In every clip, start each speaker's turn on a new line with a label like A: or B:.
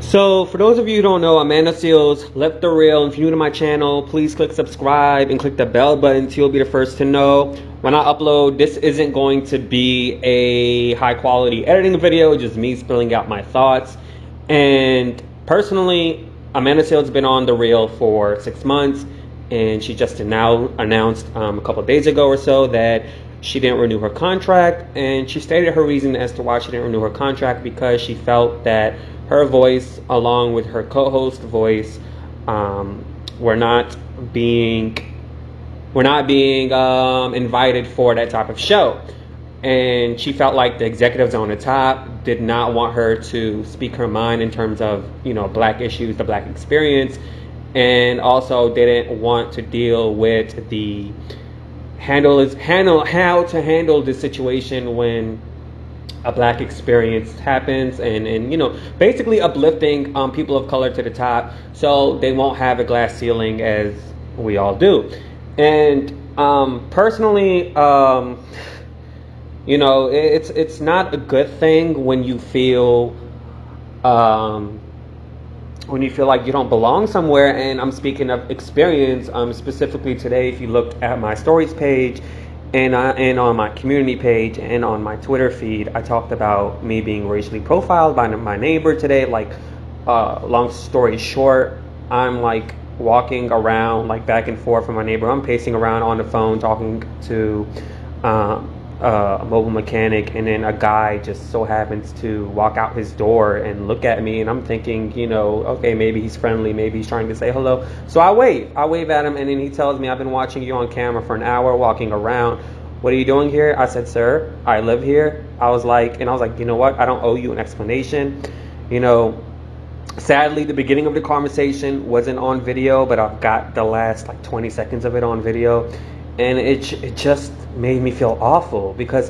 A: So, for those of you who don't know, Amanda Seals left the reel. If you're new to my channel, please click subscribe and click the bell button so you'll be the first to know when I upload. This isn't going to be a high quality editing video, just me spilling out my thoughts. And personally, Amanda Seals has been on the reel for 6 months, and she just now announced a couple of days ago or so that she didn't renew her contract, and she stated her reason as to why she didn't renew her contract because she felt that her voice, along with her co-host voice, were not being invited for that type of show. And she felt like the executives on the top did not want her to speak her mind in terms of, black issues, the black experience, and also didn't want to deal with the how to handle the situation when a black experience happens, and basically uplifting people of color to the top so they won't have a glass ceiling as we all do. And personally, it's not a good thing when you feel like you don't belong somewhere. And I'm speaking of experience, specifically today. If you looked at my stories page and on my community page and on my Twitter feed, I talked about me being racially profiled by my neighbor today. Like, long story short, I'm like walking around like back and forth from my neighbor. I'm pacing around on the phone talking to a mobile mechanic, and then a guy just so happens to walk out his door and look at me, and I'm thinking, okay, maybe he's friendly, maybe he's trying to say hello. So I wave at him, and then he tells me, I've been watching you on camera for an hour walking around. What are you doing here? I said, sir, I live here. I was like, you know what? I don't owe you an explanation. Sadly, the beginning of the conversation wasn't on video, but I've got the last like 20 seconds of it on video. And it just made me feel awful because,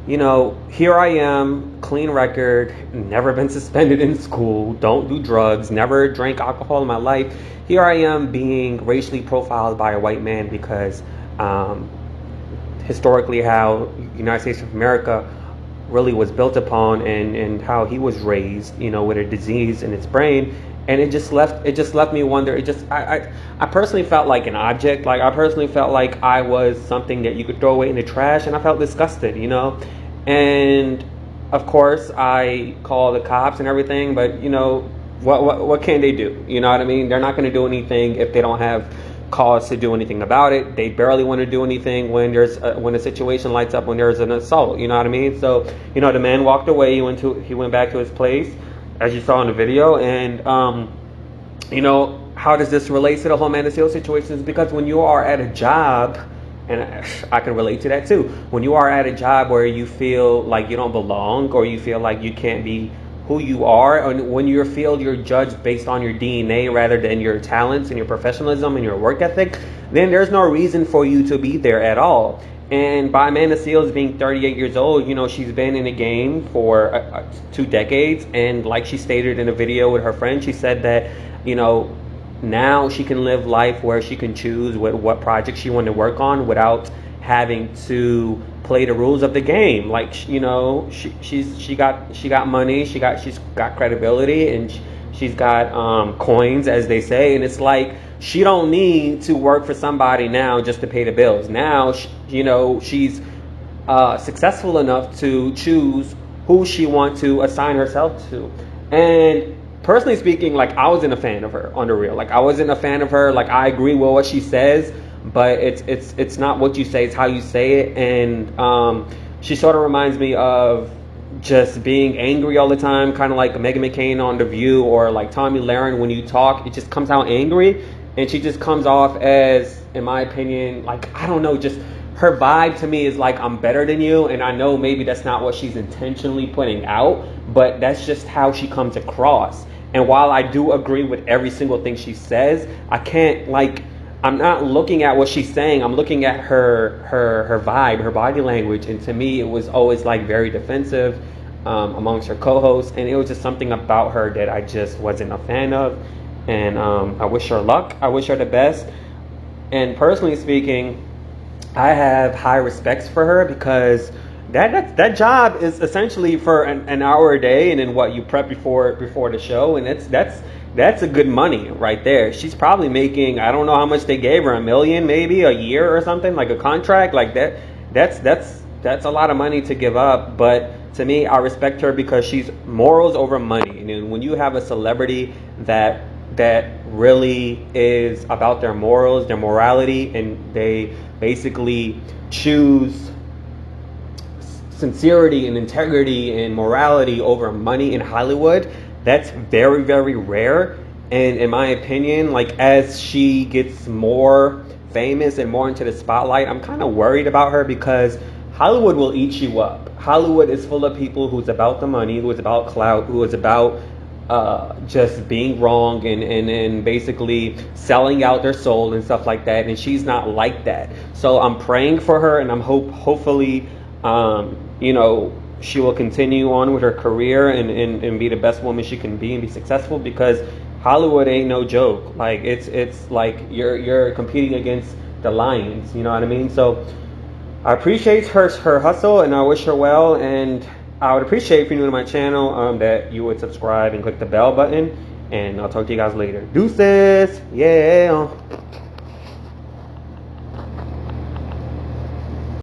A: here I am, clean record, never been suspended in school, don't do drugs, never drank alcohol in my life. Here I am being racially profiled by a white man because historically how United States of America really was built upon, and how he was raised, with a disease in his brain. And it just left me wonder. I personally felt like an object. Like, I personally felt like I was something that you could throw away in the trash, and I felt disgusted, and of course I called the cops and everything, but what can they do? You know what I mean? They're not going to do anything if they don't have cause to do anything about it. They barely want to do anything when when a situation lights up, when there's an assault. You know what I mean? So the man walked away. He went back to his place, as you saw in the video. And how does this relate to the whole Amanda Seales situation? Is because when you are at a job, and I can relate to that too, when you are at a job where you feel like you don't belong, or you feel like you can't be who you are, and when you're judged based on your DNA rather than your talents and your professionalism and your work ethic, then there's no reason for you to be there at all. And by Amanda Seales being 38 years old, she's been in the game for 2 decades. And like she stated in a video with her friend, she said that, now she can live life where she can choose what project she wanted to work on without having to play the rules of the game. Like, she got money, she's got credibility, and she's got coins, as they say. And it's like, she don't need to work for somebody now just to pay the bills. Now, she's successful enough to choose who she wants to assign herself to. And personally speaking, like, I wasn't a fan of her on the real. Like, I wasn't a fan of her. Like, I agree with what she says, but it's not what you say, it's how you say it. And she sort of reminds me of just being angry all the time, kind of like Meghan McCain on The View, or like Tomi Lahren. When you talk, it just comes out angry, and she just comes off as, in my opinion, like, I don't know, just her vibe to me is like, I'm better than you. And I know maybe that's not what she's intentionally putting out, but that's just how she comes across. And while I do agree with every single thing she says, I'm not looking at what she's saying. I'm looking at her vibe, her body language. And to me, it was always like very defensive amongst her co-hosts. And it was just something about her that I just wasn't a fan of. And I wish her luck. I wish her the best. And personally speaking, I have high respects for her because that job is essentially for an hour a day, and then what you prep before the show, and that's a good money right there. She's probably making, I don't know how much they gave her, 1 million maybe a year or something, like a contract like that. That's a lot of money to give up. But to me, I respect her because she's morals over money. And then when you have a celebrity that really is about their morals, their morality, and they basically choose sincerity and integrity and morality over money in Hollywood, that's very, very rare. And in my opinion, like as she gets more famous and more into the spotlight, I'm kind of worried about her because Hollywood will eat you up. Hollywood is full of people who's about the money, who is about clout, who is about just being wrong and basically selling out their soul and stuff like that. And she's not like that. So I'm praying for her, and I'm hopefully she will continue on with her career and be the best woman she can be and be successful, because Hollywood ain't no joke. Like it's like you're competing against the lions, you know what I mean? So I appreciate her hustle, and I wish her well, and I would appreciate if you're new to my channel that you would subscribe and click the bell button, and I'll talk to you guys later. Deuces! Yeah!